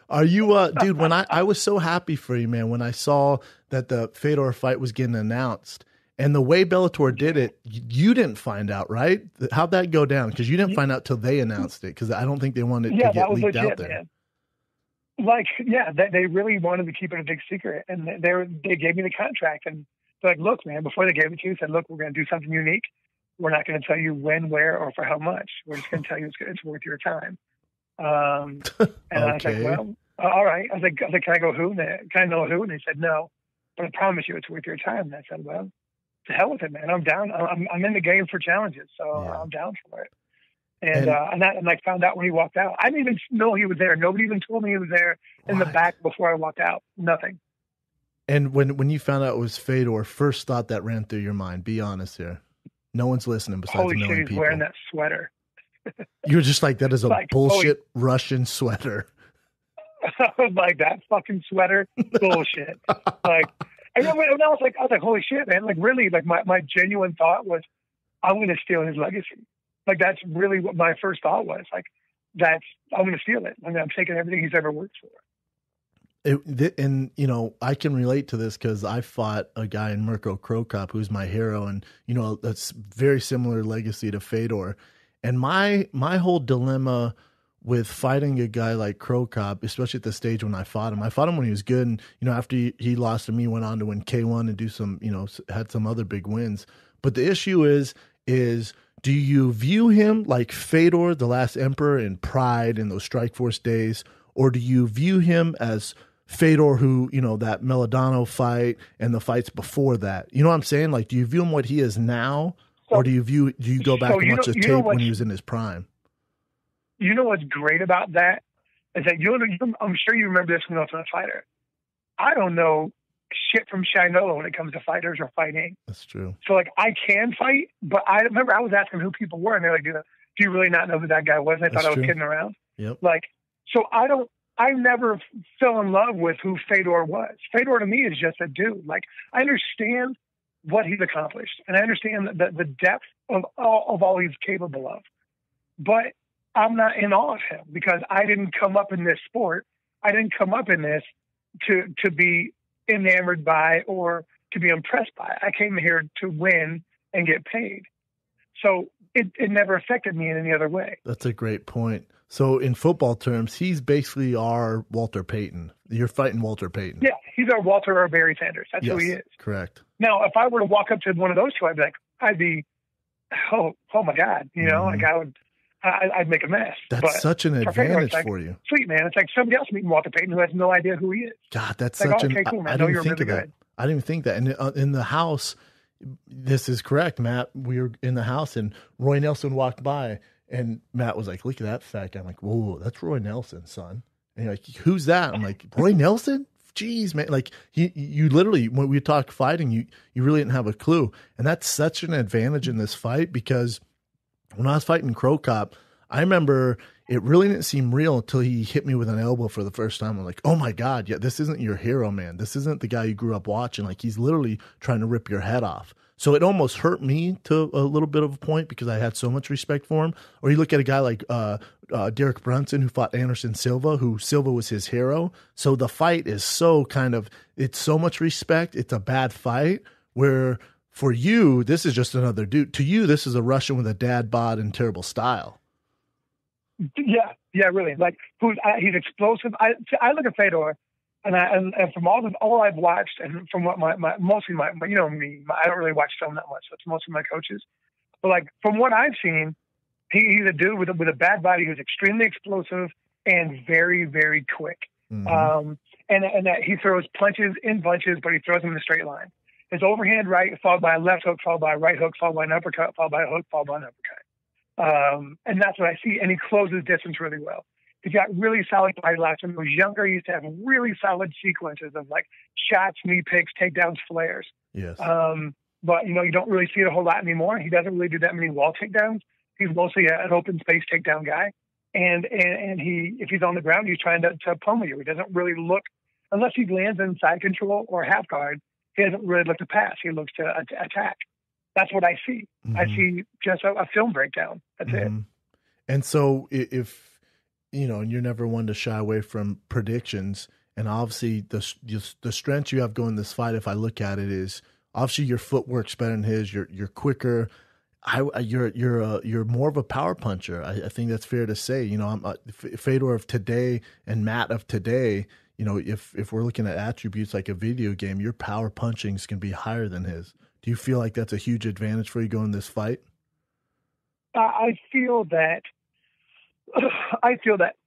Are you, dude, when I was so happy for you, man, when I saw that the Fedor fight was getting announced and the way Bellator did it, you didn't find out, right? How'd that go down? Because you didn't find out till they announced it, because I don't think they wanted to get leaked out there. Man. Like, yeah, they really wanted to keep it a big secret. And they gave me the contract. And they're like, look, man, before they gave it to you, said, look, we're going to do something unique. We're not going to tell you when, where, or for how much. We're just going to tell you it's worth your time. And okay. I was like, well, all right. I was like, can I go who? Can I know who? And they said, no, but I promise you it's worth your time. And I said, well, to hell with it, man. I'm down. I'm in the game for challenges, so I'm down for it. And I found out when he walked out. I didn't even know he was there. Nobody even told me he was there in the back before I walked out. Nothing. And when you found out it was Fedor, first thought that ran through your mind, be honest here. No one's listening besides holy a million shit, he's people. Wearing that sweater. You were just like, that is a bullshit Russian sweater. Like, that fucking sweater, bullshit. Like, and I was like, holy shit, man. Like, really, like, my genuine thought was, I'm going to steal his legacy. Like, that's really what my first thought was. Like, I'm going to steal it. I mean, I'm taking everything he's ever worked for. And, you know, I can relate to this because I fought a guy in Mirko Krokop who's my hero. And, you know, that's very similar legacy to Fedor. And my whole dilemma with fighting a guy like Krokop, especially at the stage when I fought him when he was good. And, you know, after he lost to me, went on to win K1 and do some, you know, had some other big wins. But the issue is do you view him like Fedor, the last emperor, in Pride in those Strikeforce days? Or do you view him as Fedor, who, you know, that Melodano fight and the fights before that? You know what I'm saying? Like, do you view him what he is now? Or do you go back and watch the tape when he was in his prime? You know what's great about that is that I'm sure you remember this when I was a fighter. I don't know shit from Shinola when it comes to fighters or fighting. That's true. So, like, I can fight, but I remember I was asking who people were, and they're like, do you really not know who that guy was? And I thought I was kidding around. Yep. Like, so I never fell in love with who Fedor was. Fedor to me is just a dude. Like, I understand what he's accomplished, and I understand the depth of all he's capable of. But I'm not in awe of him because I didn't come up in this sport. I didn't come up in this to be enamored by or to be impressed by. I came here to win and get paid. So it never affected me in any other way. That's a great point. So in football terms, he's basically our Walter Payton. You're fighting Walter Payton. Yeah, he's our Walter or Barry Sanders. That's who he is. Correct. Now, if I were to walk up to one of those two, I'd be, oh my God, you know, like I'd make a mess. That's such an advantage for you. Sweet, man. It's like somebody else meeting Walter Payton who has no idea who he is. God, that's like, such okay, cool, man. I didn't think of that. I didn't even think that. And in the house, this is correct, Matt. We were in the house and Roy Nelson walked by and Matt was like, look at that fat guy. I'm like, whoa, that's Roy Nelson, son. And you're like, who's that? I'm like, Roy Nelson? Jeez, man. Like you literally, when we talk fighting, you really didn't have a clue. And that's such an advantage in this fight because when I was fighting Krokop, I remember it really didn't seem real until he hit me with an elbow for the first time. I'm like, oh my God, yeah, this isn't your hero, man. This isn't the guy you grew up watching. Like, he's literally trying to rip your head off. So it almost hurt me to a little bit of a point because I had so much respect for him. Or you look at a guy like Derek Brunson, who fought Anderson Silva, who Silva was his hero. So the fight is so it's so much respect. It's a bad fight where for you, this is just another dude. To you, this is a Russian with a dad bod and terrible style. Yeah, really. Like, he's explosive. I look at Fedor, and from all I've watched, and from what mostly my you know me, I don't really watch film that much. So it's mostly my coaches. But like from what I've seen, he's a dude with a bad body who's extremely explosive and very, very quick. Mm-hmm. And that he throws punches in bunches, but he throws them in a straight line. His overhand right followed by a left hook, followed by a right hook, followed by an uppercut, followed by a hook, followed by an uppercut. And that's what I see. And he closes distance really well. He's got really solid body locks. When he was younger, he used to have really solid sequences of like shots, knee picks, takedowns, flares. Yes. But you don't really see it a whole lot anymore. He doesn't really do that many wall takedowns. He's mostly an open space takedown guy. And if he's on the ground, he's trying to pummel you. He doesn't really look, unless he lands in side control or half guard, he doesn't really look to pass. He looks to attack. That's what I see. Mm-hmm. I see just a film breakdown. That's it. And so if and you're never one to shy away from predictions. And obviously, the strengths you have going this fight, if I look at it, is obviously your footwork's better than his. You're quicker. You're more of a power puncher. I think that's fair to say. I'm Fedor of today and Matt of today. If we're looking at attributes like a video game, your power punching is going to be higher than his. Do you feel like that's a huge advantage for you going this fight? I feel that.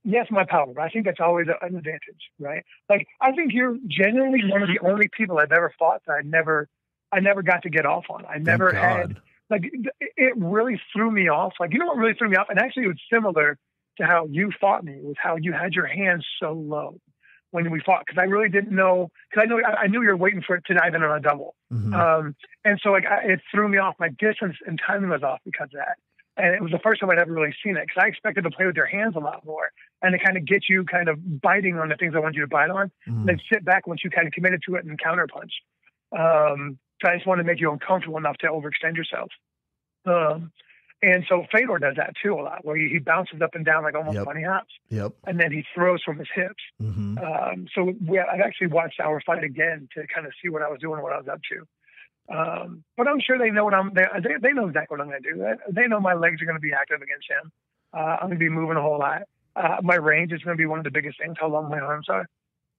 Yes, my power. But I think that's always an advantage, right? Like I think you're genuinely one of the only people I've ever fought that I never got to get off on. I never had. Like, it really threw me off. Like, you know what really threw me off? And actually, it was similar to how you fought me, was how you had your hands so low when we fought. Because I really didn't know, because I knew you were waiting for it to dive in on a double. Mm-hmm. And so, like, it threw me off. My distance and timing was off because of that. And it was the first time I'd ever really seen it, because I expected to play with your hands a lot more and to kind of get you kind of biting on the things I wanted you to bite on, and then sit back once you kind of committed to it and counterpunch. So I just wanted to make you uncomfortable enough to overextend yourself. And so Fedor does that too a lot, where he bounces up and down like almost bunny hops. Yep. And then he throws from his hips. Mm-hmm. So I actually watched our fight again to kind of see what I was doing and what I was up to. But I'm sure they know they know exactly what I'm going to do. They know my legs are going to be active against him. I'm going to be moving a whole lot. My range is going to be one of the biggest things, how long my arms are.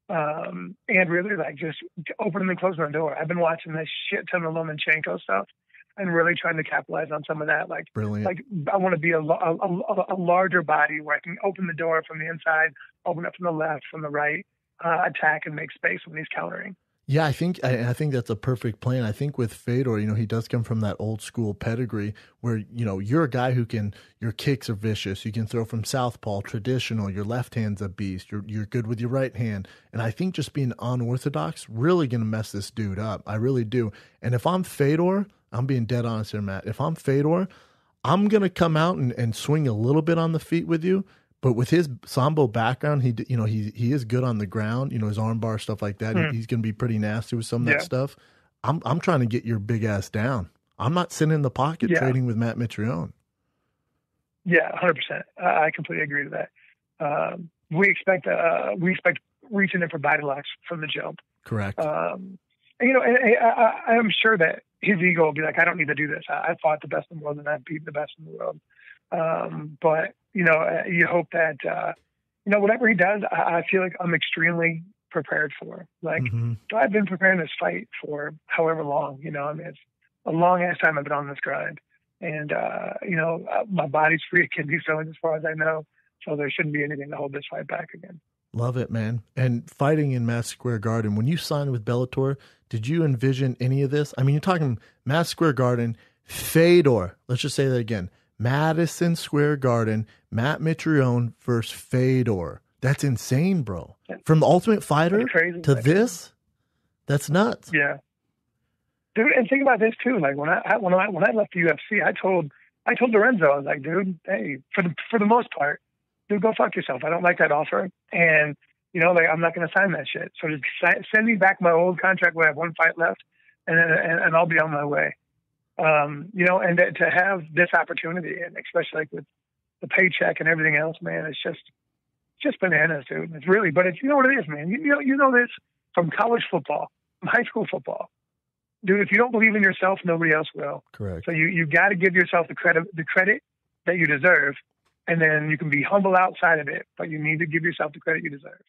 And really, like, just opening and closing the door. I've been watching this shit ton of Lomachenko stuff and really trying to capitalize on some of that. Like, brilliant. Like I want to be a larger body where I can open the door from the inside, open it from the left, from the right, attack and make space when he's countering. Yeah, I think that's a perfect plan. I think with Fedor, he does come from that old school pedigree where, you're a guy who your kicks are vicious. You can throw from southpaw, traditional. Your left hand's a beast. You're good with your right hand. And I think just being unorthodox really going to mess this dude up. I really do. And if I'm Fedor, I'm being dead honest here, Matt. If I'm Fedor, I'm going to come out and swing a little bit on the feet with you. But with his Sambo background, he is good on the ground. His arm bar, stuff like that. He's going to be pretty nasty with some of that stuff. I'm trying to get your big ass down. I'm not sitting in the pocket trading with Matt Mitrione. Yeah, 100%. I completely agree with that. We expect reaching in for body locks from the jump. Correct. And I'm sure that his ego will be like, I don't need to do this. I fought the best in the world and I beat the best in the world. But you hope that, whatever he does, I feel like I'm extremely prepared for. Like, I've been preparing this fight for however long, it's a long ass time I've been on this grind. And, my body's free of kidney stones as far as I know. So there shouldn't be anything to hold this fight back again. Love it, man. And fighting in Madison Square Garden, when you signed with Bellator, did you envision any of this? I mean, you're talking Madison Square Garden, Fedor. Let's just say that again. Madison Square Garden, Matt Mitrione versus Fedor. That's insane, bro. From the Ultimate Fighter to this, that's nuts. Yeah, dude. And think about this too. Like when I left the UFC, I told Lorenzo, I was like, dude, hey, for the most part, dude, go fuck yourself. I don't like that offer, and I'm not going to sign that shit. So just send me back my old contract where I have one fight left, and I'll be on my way. And to have this opportunity, and especially like with the paycheck and everything else, man, it's just bananas, dude. It's really, but it's, what it is, man. You know this from college football, from high school football, dude. If you don't believe in yourself, nobody else will. Correct. So you got to give yourself the credit that you deserve, and then you can be humble outside of it, but you need to give yourself the credit you deserve.